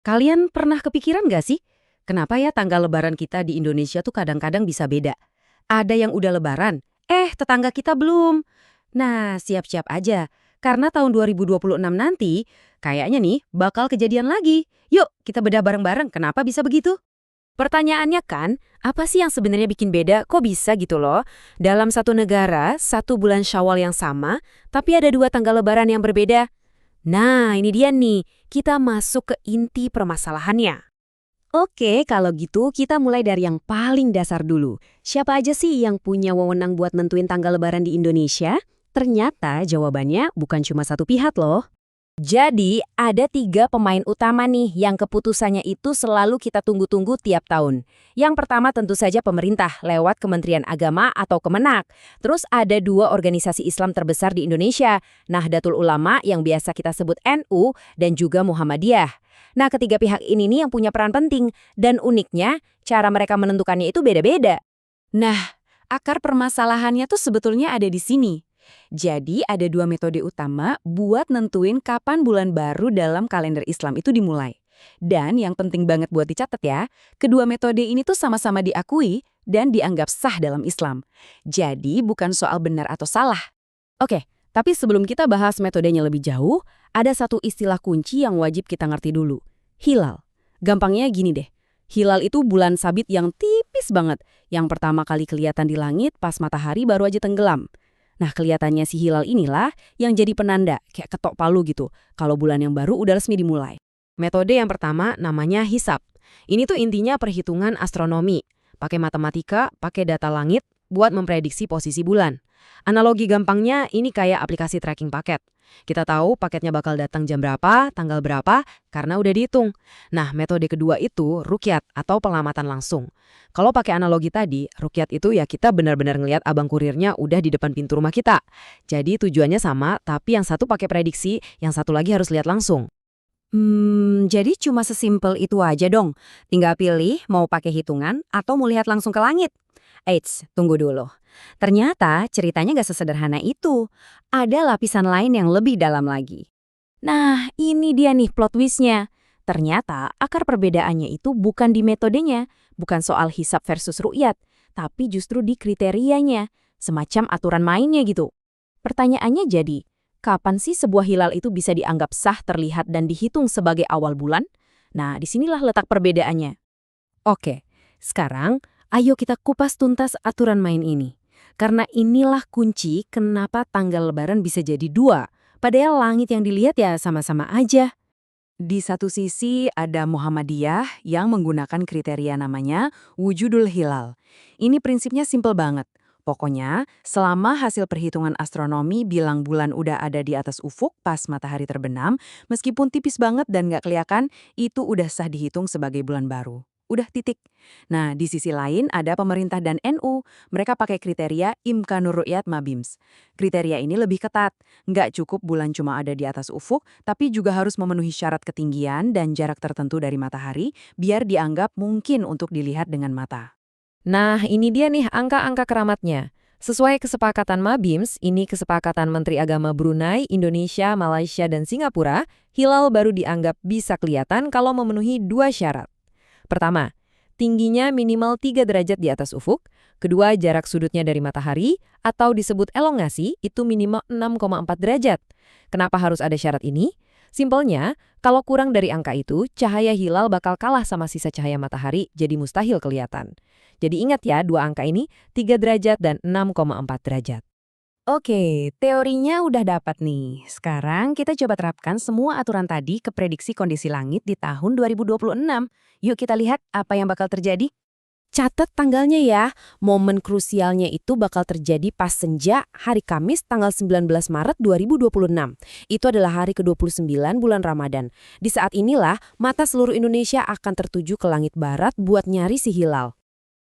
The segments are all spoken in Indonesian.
Kalian pernah kepikiran nggak sih? Kenapa ya tanggal lebaran kita di Indonesia tuh kadang-kadang bisa beda? Ada yang udah lebaran, tetangga kita belum. Nah, siap-siap aja. Karena tahun 2026 nanti, kayaknya nih bakal kejadian lagi. Yuk, kita bedah bareng-bareng kenapa bisa begitu? Pertanyaannya kan, apa sih yang sebenarnya bikin beda? Kok bisa gitu loh? Dalam satu negara, satu bulan Syawal yang sama, tapi ada dua tanggal lebaran yang berbeda. Nah, ini dia nih, kita masuk ke inti permasalahannya. Oke, kalau gitu kita mulai dari yang paling dasar dulu. Siapa aja sih yang punya wewenang buat nentuin tanggal lebaran di Indonesia? Ternyata jawabannya bukan cuma satu pihak loh. Jadi, ada tiga pemain utama nih yang keputusannya itu selalu kita tunggu-tunggu tiap tahun. Yang pertama tentu saja pemerintah lewat Kementerian Agama atau Kemenak. Terus ada dua organisasi Islam terbesar di Indonesia, Nahdlatul Ulama yang biasa kita sebut NU dan juga Muhammadiyah. Nah, ketiga pihak ini nih yang punya peran penting dan uniknya cara mereka menentukannya itu beda-beda. Nah, akar permasalahannya tuh sebetulnya ada di sini. Jadi ada dua metode utama buat nentuin kapan bulan baru dalam kalender Islam itu dimulai. Dan yang penting banget buat dicatat ya, kedua metode ini tuh sama-sama diakui dan dianggap sah dalam Islam. Jadi bukan soal benar atau salah. Oke, tapi sebelum kita bahas metodenya lebih jauh, ada satu istilah kunci yang wajib kita ngerti dulu. Hilal. Gampangnya gini deh. Hilal itu bulan sabit yang tipis banget, yang pertama kali kelihatan di langit pas matahari baru aja tenggelam. Nah, kelihatannya si hilal inilah yang jadi penanda, kayak ketok palu gitu, kalau bulan yang baru udah resmi dimulai. Metode yang pertama namanya hisab. Ini tuh intinya perhitungan astronomi. Pakai matematika, pakai data langit, buat memprediksi posisi bulan. Analogi gampangnya ini kayak aplikasi tracking paket. Kita tahu paketnya bakal datang jam berapa, tanggal berapa, karena udah dihitung. Nah, metode kedua itu rukyat atau pengamatan langsung. Kalau pakai analogi tadi, rukyat itu ya kita benar-benar ngelihat abang kurirnya udah di depan pintu rumah kita. Jadi tujuannya sama, tapi yang satu pakai prediksi, yang satu lagi harus lihat langsung. Jadi cuma sesimpel itu aja dong. Tinggal pilih mau pakai hitungan atau mau lihat langsung ke langit. Eits, tunggu dulu. Ternyata ceritanya gak sesederhana itu. Ada lapisan lain yang lebih dalam lagi. Nah, ini dia nih plot twist-nya. Ternyata akar perbedaannya itu bukan di metodenya, bukan soal hisab versus ru'yat, tapi justru di kriterianya, semacam aturan mainnya gitu. Pertanyaannya jadi, kapan sih sebuah hilal itu bisa dianggap sah terlihat dan dihitung sebagai awal bulan? Nah, disinilah letak perbedaannya. Oke, sekarang ayo kita kupas tuntas aturan main ini. Karena inilah kunci kenapa tanggal lebaran bisa jadi dua, padahal langit yang dilihat ya sama-sama aja. Di satu sisi ada Muhammadiyah yang menggunakan kriteria namanya wujudul hilal. Ini prinsipnya simpel banget. Pokoknya, selama hasil perhitungan astronomi bilang bulan udah ada di atas ufuk pas matahari terbenam, meskipun tipis banget dan nggak kelihatan, itu udah sah dihitung sebagai bulan baru. Udah titik. Nah, di sisi lain ada pemerintah dan NU. Mereka pakai kriteria Imkanur Ru'yat Mabims. Kriteria ini lebih ketat. Nggak cukup bulan cuma ada di atas ufuk, tapi juga harus memenuhi syarat ketinggian dan jarak tertentu dari matahari, biar dianggap mungkin untuk dilihat dengan mata. Nah, ini dia nih angka-angka keramatnya. Sesuai kesepakatan Mabims, ini kesepakatan Menteri Agama Brunei, Indonesia, Malaysia, dan Singapura, hilal baru dianggap bisa kelihatan kalau memenuhi dua syarat. Pertama, tingginya minimal 3 derajat di atas ufuk. Kedua, jarak sudutnya dari matahari, atau disebut elongasi, itu minimal 6,4 derajat. Kenapa harus ada syarat ini? Simpelnya, kalau kurang dari angka itu, cahaya hilal bakal kalah sama sisa cahaya matahari, jadi mustahil kelihatan. Jadi ingat ya, dua angka ini, 3 derajat dan 6,4 derajat. Oke, teorinya udah dapat nih. Sekarang kita coba terapkan semua aturan tadi ke prediksi kondisi langit di tahun 2026. Yuk kita lihat apa yang bakal terjadi. Catat tanggalnya ya. Momen krusialnya itu bakal terjadi pas senja hari Kamis tanggal 19 Maret 2026. Itu adalah hari ke-29 bulan Ramadan. Di saat inilah mata seluruh Indonesia akan tertuju ke langit barat buat nyari si hilal.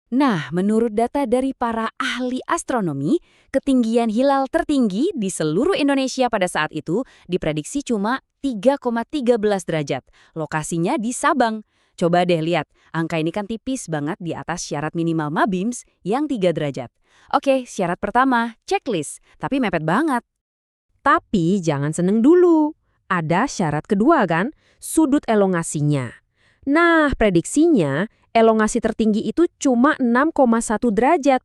Nah, menurut data dari para ahli astronomi, ketinggian hilal tertinggi di seluruh Indonesia pada saat itu diprediksi cuma 3,13 derajat. Lokasinya di Sabang. Coba deh lihat, angka ini kan tipis banget di atas syarat minimal Mabims yang 3 derajat. Oke, syarat pertama, checklist, tapi mepet banget. Tapi jangan seneng dulu. Ada syarat kedua kan, sudut elongasinya. Nah, prediksinya elongasi tertinggi itu cuma 6,1 derajat.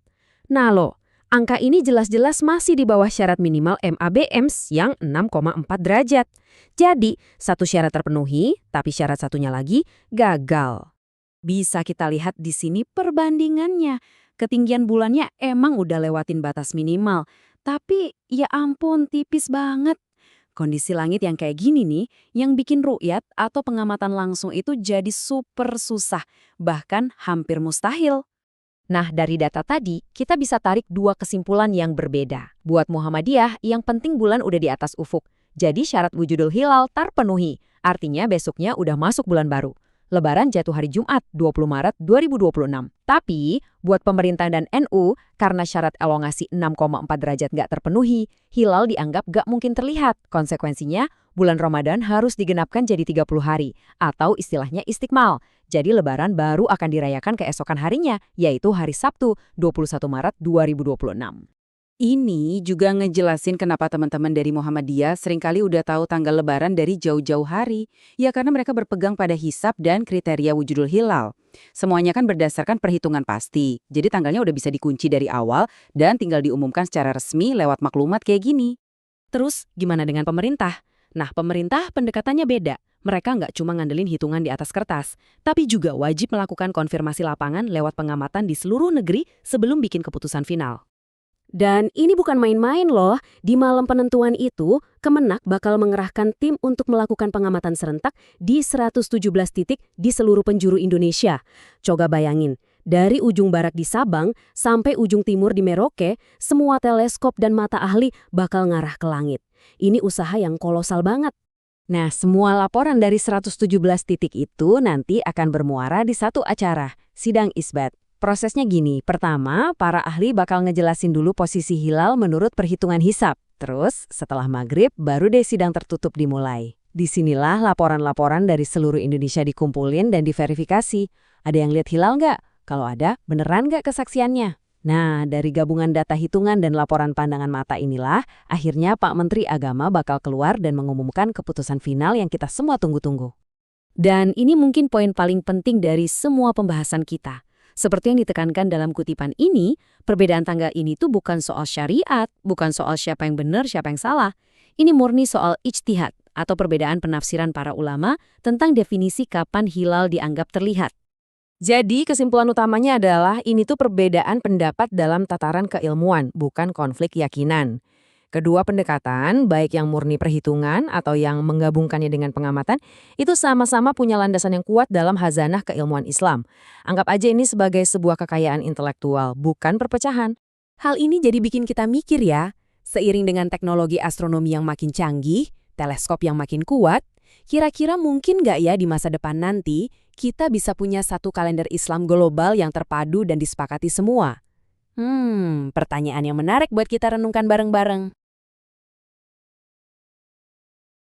Nah loh, angka ini jelas-jelas masih di bawah syarat minimal MABEMS yang 6,4 derajat. Jadi, satu syarat terpenuhi, tapi syarat satunya lagi gagal. Bisa kita lihat di sini perbandingannya. Ketinggian bulannya emang udah lewatin batas minimal, tapi ya ampun tipis banget. Kondisi langit yang kayak gini nih, yang bikin ru'yat atau pengamatan langsung itu jadi super susah, bahkan hampir mustahil. Nah, dari data tadi, kita bisa tarik dua kesimpulan yang berbeda. Buat Muhammadiyah, yang penting bulan udah di atas ufuk. Jadi syarat wujudul hilal terpenuhi. Artinya besoknya udah masuk bulan baru. Lebaran jatuh hari Jumat, 20 Maret 2026. Tapi, buat pemerintah dan NU, karena syarat elongasi 6,4 derajat nggak terpenuhi, hilal dianggap nggak mungkin terlihat. Konsekuensinya, bulan Ramadan harus digenapkan jadi 30 hari, atau istilahnya istiqmal. Jadi lebaran baru akan dirayakan keesokan harinya, yaitu hari Sabtu, 21 Maret 2026. Ini juga ngejelasin kenapa teman-teman dari Muhammadiyah seringkali udah tahu tanggal lebaran dari jauh-jauh hari. Ya karena mereka berpegang pada hisab dan kriteria wujudul hilal. Semuanya kan berdasarkan perhitungan pasti. Jadi tanggalnya udah bisa dikunci dari awal dan tinggal diumumkan secara resmi lewat maklumat kayak gini. Terus, gimana dengan pemerintah? Nah, pemerintah pendekatannya beda. Mereka nggak cuma ngandelin hitungan di atas kertas, tapi juga wajib melakukan konfirmasi lapangan lewat pengamatan di seluruh negeri sebelum bikin keputusan final. Dan ini bukan main-main loh, di malam penentuan itu, Kemenak bakal mengerahkan tim untuk melakukan pengamatan serentak di 117 titik di seluruh penjuru Indonesia. Coba bayangin, dari ujung barat di Sabang sampai ujung timur di Merauke, semua teleskop dan mata ahli bakal ngarah ke langit. Ini usaha yang kolosal banget. Nah, semua laporan dari 117 titik itu nanti akan bermuara di satu acara, Sidang Isbat. Prosesnya gini, pertama, para ahli bakal ngejelasin dulu posisi hilal menurut perhitungan hisab. Terus, setelah maghrib, baru deh sidang tertutup dimulai. Disinilah laporan-laporan dari seluruh Indonesia dikumpulin dan diverifikasi. Ada yang lihat hilal nggak? Kalau ada, beneran nggak kesaksiannya? Nah, dari gabungan data hitungan dan laporan pandangan mata inilah, akhirnya Pak Menteri Agama bakal keluar dan mengumumkan keputusan final yang kita semua tunggu-tunggu. Dan ini mungkin poin paling penting dari semua pembahasan kita. Seperti yang ditekankan dalam kutipan ini, perbedaan tanggal ini tuh bukan soal syariat, bukan soal siapa yang benar, siapa yang salah. Ini murni soal ijtihad atau perbedaan penafsiran para ulama tentang definisi kapan hilal dianggap terlihat. Jadi kesimpulan utamanya adalah ini tuh perbedaan pendapat dalam tataran keilmuan, bukan konflik keyakinan. Kedua pendekatan, baik yang murni perhitungan atau yang menggabungkannya dengan pengamatan, itu sama-sama punya landasan yang kuat dalam hazanah keilmuan Islam. Anggap aja ini sebagai sebuah kekayaan intelektual, bukan perpecahan. Hal ini jadi bikin kita mikir ya, seiring dengan teknologi astronomi yang makin canggih, teleskop yang makin kuat, kira-kira mungkin nggak ya di masa depan nanti, kita bisa punya satu kalender Islam global yang terpadu dan disepakati semua? Pertanyaan yang menarik buat kita renungkan bareng-bareng.